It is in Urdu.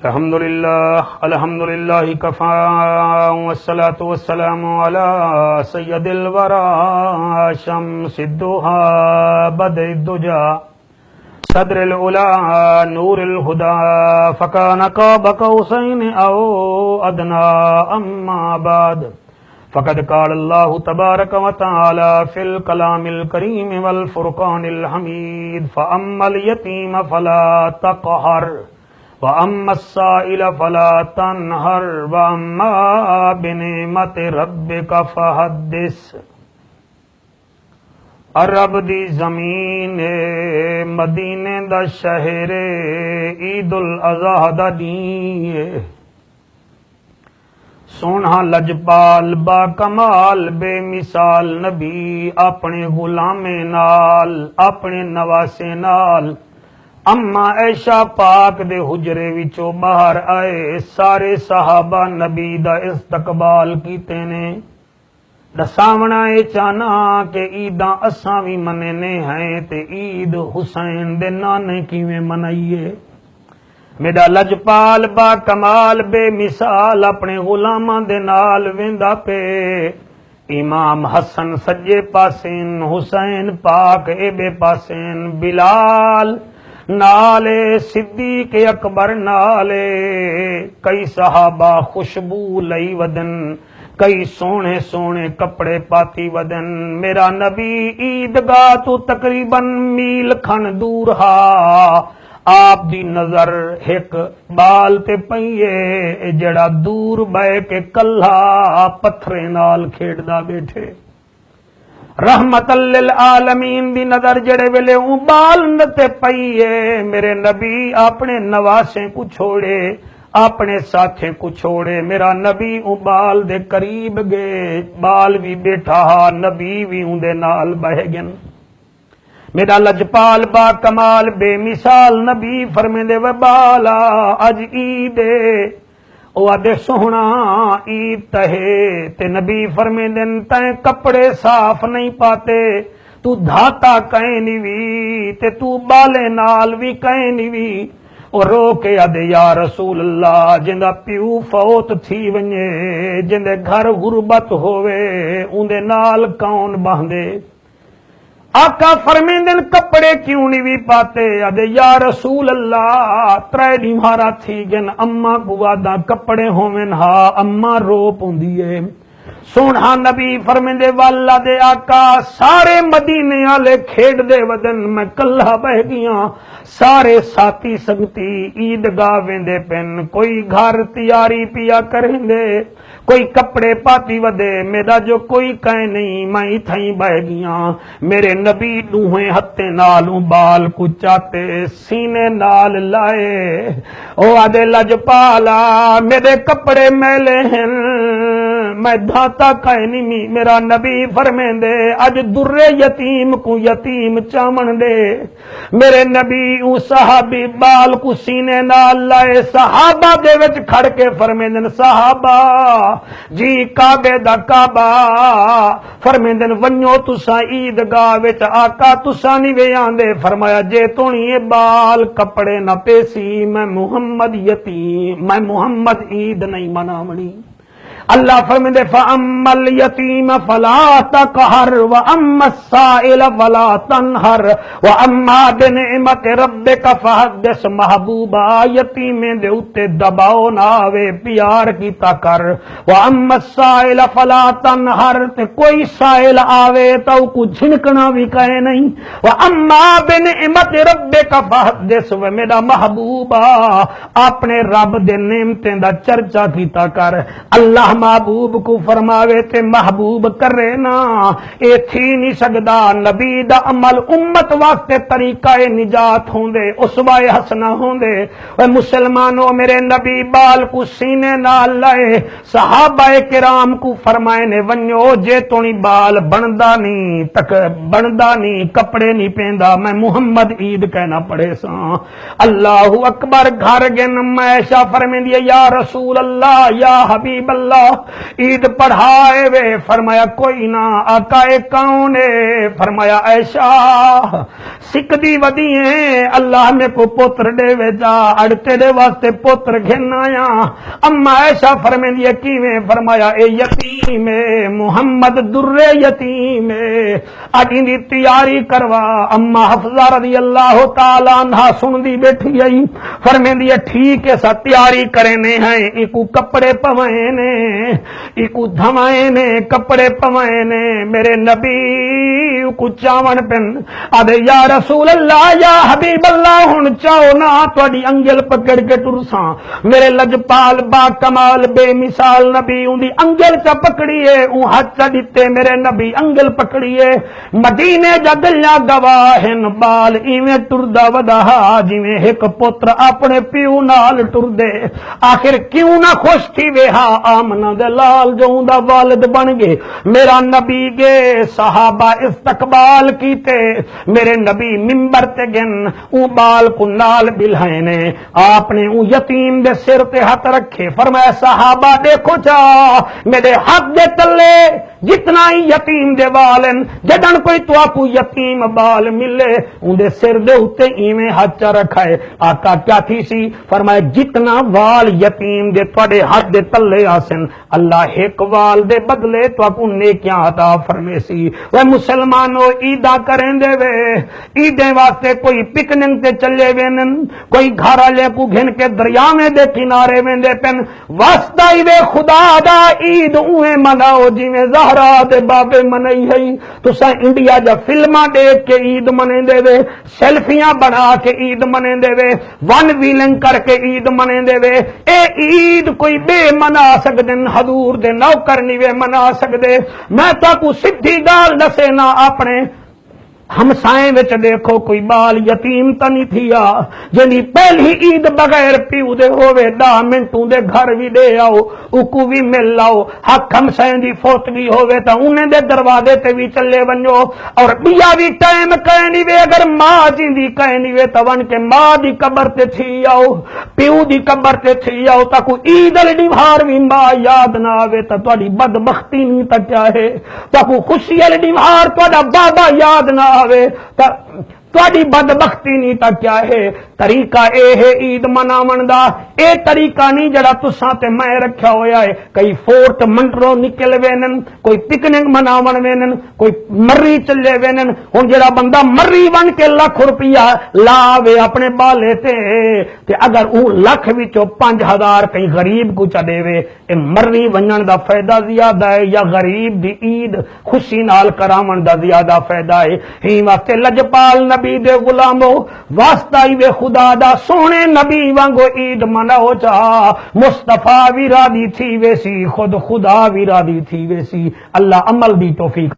الحمدللہ کفا والصلاة والسلام علی سید الورا شمس الدہا بدع الدجا صدر العلا نور الہدا فکان قاب قوسین او ادنا اما بعد فقد قال اللہ تبارک وتعالی فی الکلام الکریم والفرقان الحمید فاما الیتیم فلا تقہر وَأَمَّا السَّائِلَ فَلَا تَنْهَرْ وَأَمَّا بِنِعْمَتِ رَبِّكَ فَحَدِّثْ۔ عرب دی زمین مدینے دا شہر عید الاضحیٰ دا دین سونا لجپال با کمال بے مثال نبی اپنے غلامے نال اپنے نواسے نال اما عائشہ پاک دے حجرے وچوں باہر آئے سارے صحابہ نبی دا استقبال کیتے نے دساونا اے چانا کہ عیداں اساں وی مننے ہیں تے عید حسین دے نانے کیویں منائیے۔ میرا لجپال با کمال بے مثال اپنے غلاماں دے نال ویندا پے امام حسن سجے پاسین حسین پاک اے بے پاسین بلال نالے صدیق اکبر نالے کئی صحابہ خوشبو لئی ودن کئی سونے سونے کپڑے پاتی ودن۔ میرا نبی عیدگاہ تو تقریباً میل کھن دور ہا آپ دی نظر ایک بال تے پئیے جڑا دور بہ کے کلھا پتھرے نال کھیڑدا بیٹھے۔ رحمت للعالمین دی نظر جڑے ویلے اون بال نتے پئیے میرے نبی اپنے نواسے کو چھوڑے اپنے ساتھیں کو چھوڑے میرا نبی اون بال دے قریب گئے بال بھی بیٹھا نبی بھی اون دے نال بہ گن۔ میرا لجپال با کمال بے مثال نبی فرمیندے و بالا اج عید او آدھے سونا عید تہے تے نبی فرمیندن تائیں کپڑے صاف نہیں پاتے تو دھاتا کہیں نیوی تے تو بالے نال بھی کہیں نیوی اور رو کے آدھے یا رسول اللہ جندہ پیو فوت تھی ونجے جندے گھر غربت ہوئے اندے نال کون باندے۔ آقا فرمیندن کپڑے کیوں نہیں بھی پاتے آدھے یا رسول اللہ ترے دیمارا تھی گن اما گوادہ کپڑے ہومن ہا اما رو پوندیے۔ سونا نبی فرمیندے والا دے آقا سارے مدینے آلے کھیڑ دے ودن میں کلہ بہ گیاں سارے ساتھی سنگتی عیدگاہ ویندے پن کوئی گھر تیاری پیا کریں دے کوئی کپڑے پاتی ودے میرا جو کوئی کہیں نہیں میں تھیں بہ گیاں۔ میرے نبی دوہیں ہتھے نالوں بال کو چاتے سینے نال لائے او آدھے لجپالا میرے کپڑے میلے ہیں میں دھاتا کہیں نہیں میرا نبی فرمیندے اج در یتیم کو یتیم چامن دے۔ میرے نبی او صحابی بال کو سینے نال لائے صحابہ دے وچ کھڑ کے فرمیندن صحابہ جی کعبے دا کعبہ فرمیندن ونیو تساں عیدگاہ وچ آقا تساں نہیں وے آندے فرمایا جے تونی بال کپڑے نہ پیسی میں محمد یتیم میں محمد عید نہیں مناونی۔ اللہ فرمیندے فَأَمَّا الْيَتِيمَ فَلَا تَقْهَرْ وَأَمَّا السَّائِلَ فَلَا تَنْهَرْ وَأَمَّا بِنِعْمَتِ رَبِّكَ فَحَدِّثْ۔ محبوبہ یتیمیں دے اُتے دباؤ نہ آوے پیار کیتا کر۔ وَأَمَّا السَّائِلَ فَلَا تَنْهَرْ تے کوئی سائل آوے تو کو جھنکنا بھی کہے نہیں۔ وَأَمَّا بِنِعْمَتِ رَبِّكَ فَحَدِّثْ و میرا محبوبہ اپنے رب دے نعمتیں دا چرچا کیتا کر۔ اللہ محبوب کو فرماوے تے محبوب کرے نا اے تھی نہیں سکدا نبی دا عمل امت واسطے طریقہ نجات ہوندے اسوہ حسنہ ہوندے۔ اے مسلمانوں میرے نبی بال کو سینے نال لائے صحابہ کرام کو فرمائے نے ونیو جے تونی بال بندا نہیں کپڑے نہیں پیندا میں محمد عید کہنا پڑے ساں۔ اللہ اکبر گھر گن میں عائشہ فرمیندی یا رسول اللہ یا حبیب اللہ عید پڑھائے وے، فرمایا کوئی نہ، آقا کون ہے؟ فرمایا عائشہ سکدی ودیے اللہ میں کو پوتر دے وے جا، اڑ تیرے واسطے پوتر گھن آیا۔ اما عائشہ فرمیندی ہے کیویں؟ فرمایا اے یتیم ہے، محمد در یتیم ہے، اڈی دی تیاری کروا۔ اما حفصہ رضی اللہ تعالی عنہ سن دی بیٹھی آئی، فرمیندی ہے ٹھیک ہے سا تیاری کرنے ہیں، ایکو کپڑے پوائے نے، ایکو دھوائے نے، کپڑے پوائے نے، میرے نبی کو چاون پن آدھے یا رسول اللہ یا حبیب اللہ ہن چاہو نا تواڈی انگل پکڑ کے ٹرساں، میرے لجپال با کمال بے مثال نبی اون دی انگل چا پکڑیے، اون ہاتھ چا دتے میرے نبی انگل پکڑیے، مدینے جا گلیاں گواہن بال ایویں ٹردا ودا جویں ایک پتر اپنے پیو نال ٹردے۔ آخر کیوں نہ خوش تھی ویہا آمنہ دے لال جو دا والد بن گئے، میرا نبی گے صحابہ استقبال کیتے، میرے نبی ممبر تے گن اون بال کو نال بلہینے، آپ نے اون یتیم دے سر تے ہاتھ رکھے، فرمایا صحابہ دیکھو چا میرے حق دے تلے جتنا ہی یتیم دے بالن، جدن کوئی تو آپ کو یتیم بال ملے اون دے سر دے ہوتے ایویں ہاتھ چا رکھائے۔ آقا کیا تھی سی؟ فرمایا جتنا وال یتیم دے تواڈے ہاتھ دے تلے آسن، اللہ ایک وال دے بدلے تو آپ کو نیکیاں عطا فرمے سی۔ وہ مسلمانوں عیداں کریں دے وے، عیدیں واسطے کوئی پکنک تے چلے وینن، کوئی گھر والے کو گھن کے دریاویں دے کنارے ویندے پن، واسطہ ہی وے خدا دا عید اویں مناؤ جویں زہرا دے بابے منائی ہے۔ تساں انڈیا جا فلماں دیکھ کے عید منے دے وے، سیلفیاں بنا کے عید منے دے وے، ون ویلنگ کر کے عید منے دے وے، اے عید کوئی بے منا سکدن، حضور دے نوکر نہیں وے منا سکدے۔ میں تو کو سدھی گال دسے نا، اپنے ہمسائیں وچ دیکھو کوئی بال یتیم تا نہیں تھیا جنی پہلی عید بغیر پیو دے ہووے 10 منٹوں دے گھر بھی دے آؤ، اکو بھی مل آؤ، حق ہمسائیں دی فوتگی ہووے تا انہیں دے دروازے تے بھی چلے ونجو، اور بیا بھی ٹائم کہنی وے، اگر ماں جیندی کہنی وے تا ون کے ماں دی قبر تے تھی آؤ، پیو دی قبر تے تھی آؤ، تا کو عید ال ڈیوار بھی ماں یاد نہ آوے تا تواڈی بدبختی نہیں تا کیا ہے، تا کو خوشی ال ڈیوار تواڈا بابا یاد نہ آوے تا تواڈی بدبختی نہیں تا کیا ہے۔ طریقہ اے ہے عید مناون دا، اے طریقہ نہیں جڑا تساں تے میں رکھیا ہویا ہے۔ کئی فورٹ منڈرو نکل وینن، کوئی پکنک مناون وینن، کوئی مری چلے وینن، ہن جڑا بندہ مری ون کے لاکھ روپیہ لاوے اپنے بالے تے اگر او لاکھ وچوں 5000 کئی غریب کو چا دے وے، اے مری ونجن دا فائدہ زیادہ ہے یا غریب دی عید خوشی نال کراون دا زیادہ فائدہ ہے؟ ہی واسطے لجپال نبی دے غلامو، واسطہ ہی وے خدا دا سونے نبی وانگو عید مناؤ چا، مصطفیٰ بھی راضی تھی ویسی، خود خدا بھی راضی تھی ویسی۔ اللہ عمل دی توفیق